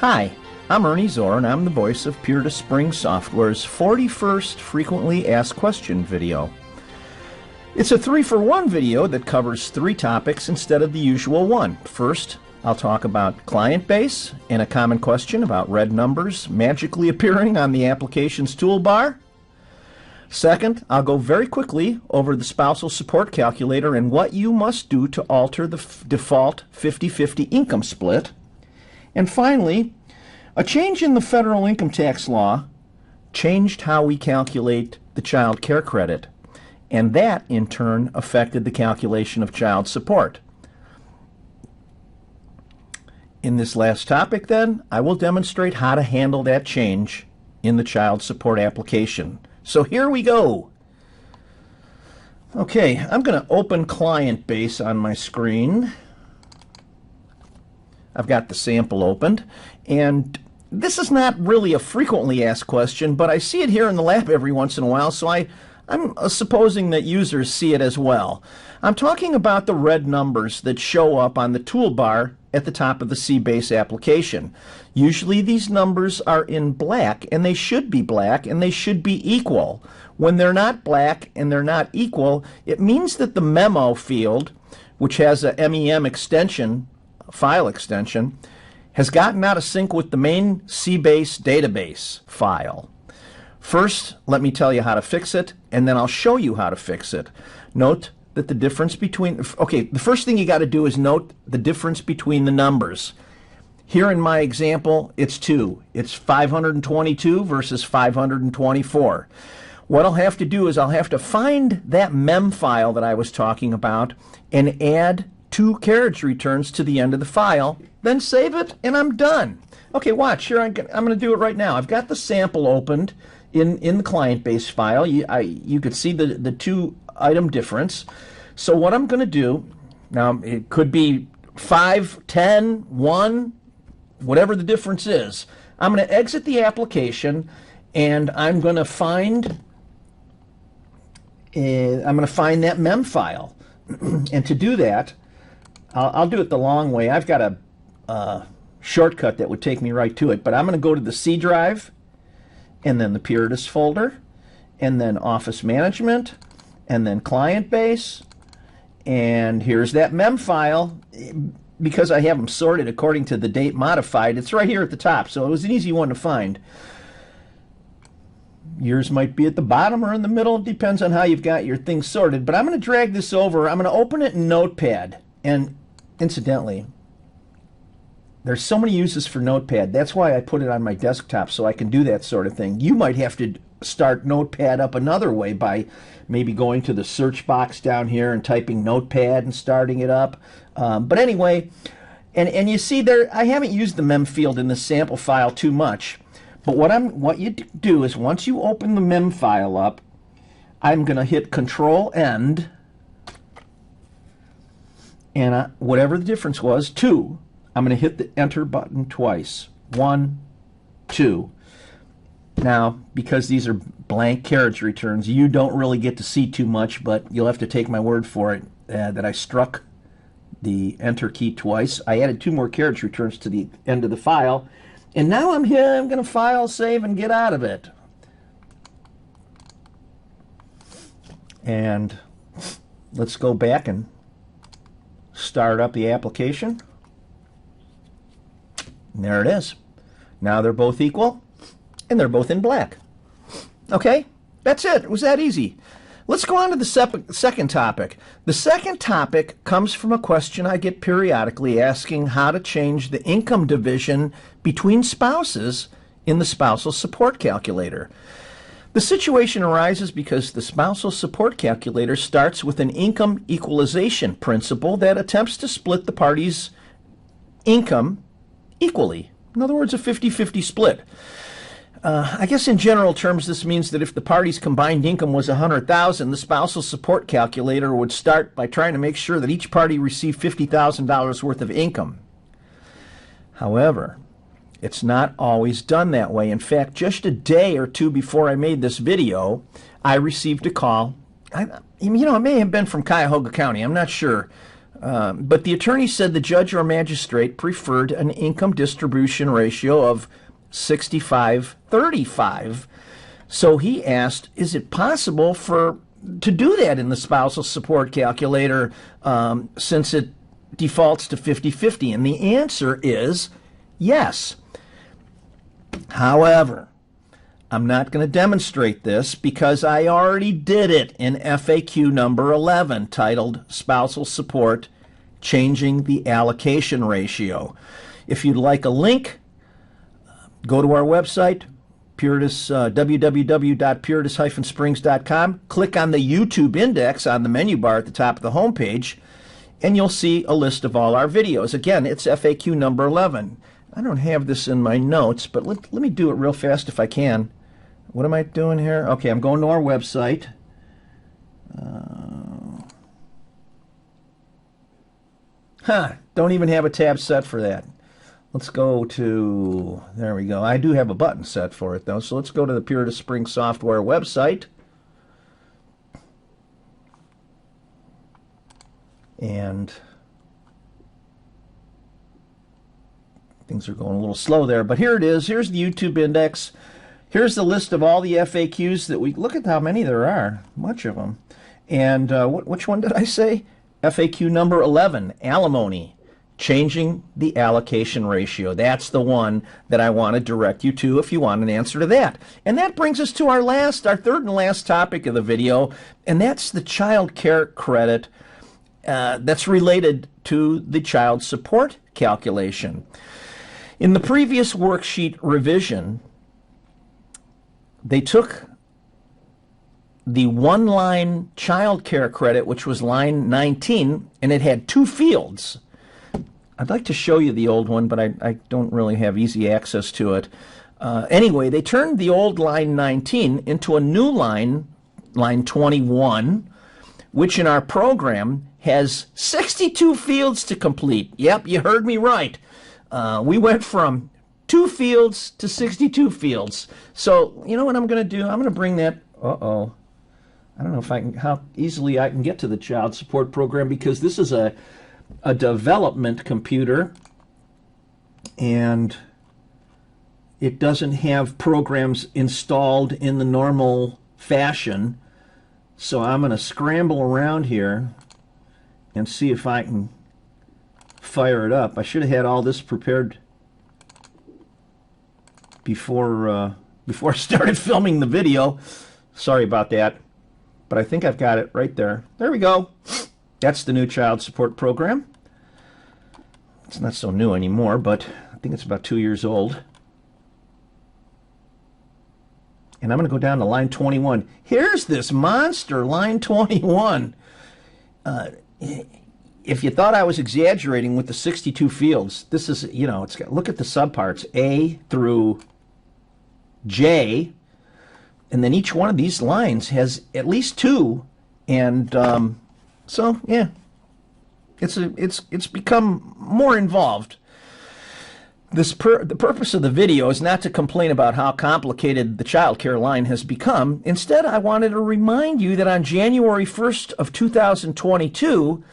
Hi, I'm Ernie Zor, and I'm the voice of Puritas Spring Software's 41st Frequently Asked Question video. It's a 3-for-1 video that covers 3 topics instead of the usual one. First, I'll talk about ClientBase and a common question about red numbers magically appearing on the application's toolbar. Second, I'll go very quickly over the Spousal Support Calculator and what you must do to alter the default 50-50 income split. And finally, a change in the federal income tax law changed how we calculate the child care credit, and that in turn affected the calculation of child support. In this last topic then, I will demonstrate how to handle that change in the child support application. So here we go. Okay, I'm going to open ClientBase on my screen. I've got the sample opened, and this is not really a frequently asked question, but I see it here in the lab every once in a while, so I'm supposing that users see it as well. I'm talking about the red numbers that show up on the toolbar at the top of the CBase application. Usually these numbers are in black, and they should be black, and they should be equal. When they're not black and they're not equal, it means that the memo field, which has a MEM extension, file extension, has gotten out of sync with the main CBase database file. First, let me tell you how to fix it, and then I'll show you how to fix it. Note that the difference between, the first thing you got to do is note the difference between the numbers. Here in my example, it's 2. It's 522 versus 524. What I'll have to do is I'll have to find that MEM file that I was talking about and add 2 carriage returns to the end of the file, then save it, and I'm done. Okay, watch. Here I'm going to do it right now. I've got the sample opened in the ClientBase file. You could see the 2-item difference. So what I'm going to do, now it could be 5, 10, 1, whatever the difference is. I'm going to exit the application, and I'm going to find that MEM file. And to do that, I'll do it the long way. I've got a shortcut that would take me right to it, but I'm going to go to the C drive, and then the Puritas folder, and then Office Management, and then ClientBase, and here's that MEM file. Because I have them sorted according to the date modified, it's right here at the top, so it was an easy one to find. Yours might be at the bottom or in the middle. It depends on how you've got your things sorted, but I'm going to drag this over. I'm going to open it in Notepad, and incidentally, there's so many uses for Notepad. That's why I put it on my desktop, so I can do that sort of thing. You might have to start Notepad up another way by maybe going to the search box down here and typing Notepad and starting it up. But anyway, and you see there, I haven't used the MEM field in this sample file too much. But what you do is once you open the MEM file up, I'm going to hit Control End, and whatever the difference was, 2, I'm going to hit the Enter button twice. 1, 2. Now, because these are blank carriage returns, you don't really get to see too much, but you'll have to take my word for it that I struck the Enter key twice. I added 2 more carriage returns to the end of the file, and now I'm here. I'm going to file, save, and get out of it. And let's go back and start up the application. And there it is. Now they're both equal, and they're both in black. Okay, that's it. It was that easy. Let's go on to the second topic. The second topic comes from a question I get periodically asking how to change the income division between spouses in the Spousal Support Calculator. The situation arises because the Spousal Support Calculator starts with an income equalization principle that attempts to split the parties' income equally. In other words, a 50-50 split. I guess in general terms, this means that if the parties' combined income was $100,000, the Spousal Support Calculator would start by trying to make sure that each party received $50,000 worth of income. However, it's not always done that way. In fact, just a day or 2 before I made this video, I received a call. It may have been from Cuyahoga County. I'm not sure. But the attorney said the judge or magistrate preferred an income distribution ratio of 65-35. So he asked, is it possible to do that in the spousal support calculator since it defaults to 50-50? And the answer is yes. However, I'm not going to demonstrate this because I already did it in FAQ number 11, titled Spousal Support, Changing the Allocation Ratio. If you'd like a link, go to our website, Puritas, www.puritas-springs.com. Click on the YouTube index on the menu bar at the top of the homepage, and you'll see a list of all our videos. Again, it's FAQ number 11. I don't have this in my notes, but let me do it real fast if I can. What am I doing here? Okay, I'm going to our website. Don't even have a tab set for that. Let's go to, there we go. I do have a button set for it, though. So let's go to the Puritas Spring Software website. And things are going a little slow there, but here it is. Here's the YouTube index. Here's the list of all the FAQs that we, look at how many there are, much of them. And which one did I say? FAQ number 11, alimony, changing the allocation ratio. That's the one that I want to direct you to if you want an answer to that. And that brings us to our third and last topic of the video, and that's the child care credit that's related to the child support calculation. In the previous worksheet revision, they took the one-line child care credit, which was line 19, and it had two fields. I'd like to show you the old one, but I don't really have easy access to it. Anyway, they turned the old line 19 into a new line 21, which in our program has 62 fields to complete. Yep, you heard me right. We went from 2 fields to 62 fields. So, you know what I'm going to do? I'm going to bring that, I don't know how easily I can get to the child support program, because this is a development computer and it doesn't have programs installed in the normal fashion. So I'm going to scramble around here and see if I can fire it up. I should have had all this prepared before I started filming the video. Sorry about that, but I think I've got it right there. There we go. That's the new child support program. It's not so new anymore, but I think it's about 2 years old. And I'm going to go down to line 21. Here's this monster, line 21. If you thought I was exaggerating with the 62 fields, this is, it's got, look at the subparts, A through J, and then each one of these lines has at least 2, and so yeah, it's become more involved. The purpose of the video is not to complain about how complicated the child care line has become. Instead, I wanted to remind you that on January 1st of 2022,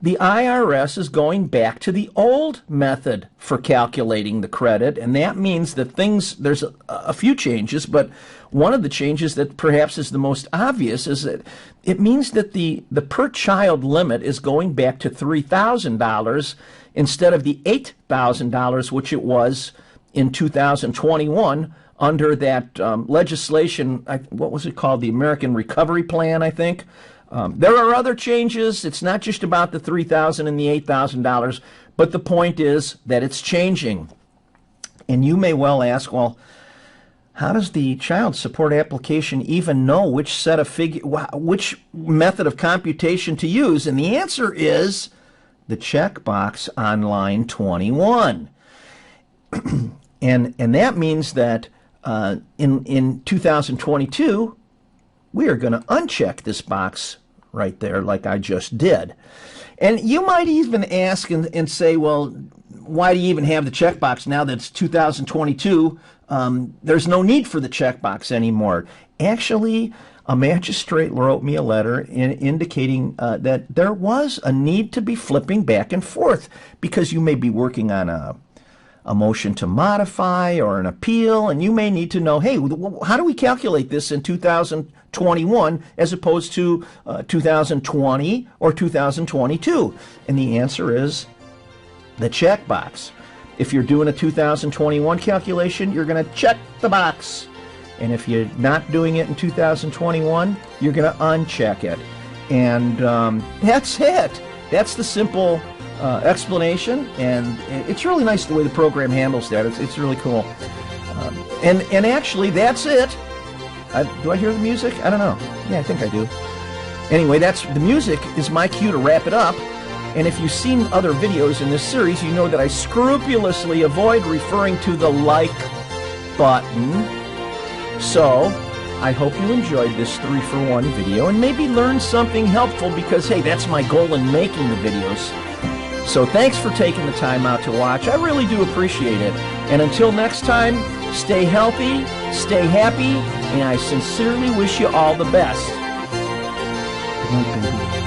the IRS is going back to the old method for calculating the credit, and that means that there's a few changes, but one of the changes that perhaps is the most obvious is that it means that the per child limit is going back to $3,000 instead of the $8,000, which it was in 2021 under that legislation, what was it called, the American Recovery Plan, I think. There are other changes. It's not just about the $3,000 and the $8,000, but the point is that it's changing. And you may well ask, well, how does the child support application even know which which method of computation to use? And the answer is the checkbox on line 21. and that means that in 2022, we are going to uncheck this box right there like I just did. And you might even ask and say, well, why do you even have the checkbox now that it's 2022? There's no need for the checkbox anymore. Actually, a magistrate wrote me a letter indicating that there was a need to be flipping back and forth because you may be working on a motion to modify or an appeal, and you may need to know, hey, how do we calculate this in 2021 as opposed to 2020 or 2022? And the answer is the checkbox. If you're doing a 2021 calculation, you're going to check the box. And if you're not doing it in 2021, you're going to uncheck it. And that's it. That's the simple explanation. And it's really nice the way the program handles that. It's really cool. And actually, that's it. Do I hear the music? I don't know. Yeah, I think I do. Anyway, the music is my cue to wrap it up. And if you've seen other videos in this series, you know that I scrupulously avoid referring to the like button. So, I hope you enjoyed this 3-for-1 video and maybe learned something helpful because, hey, that's my goal in making the videos. So thanks for taking the time out to watch. I really do appreciate it. And until next time, stay healthy, stay happy, and I sincerely wish you all the best. Good night, baby.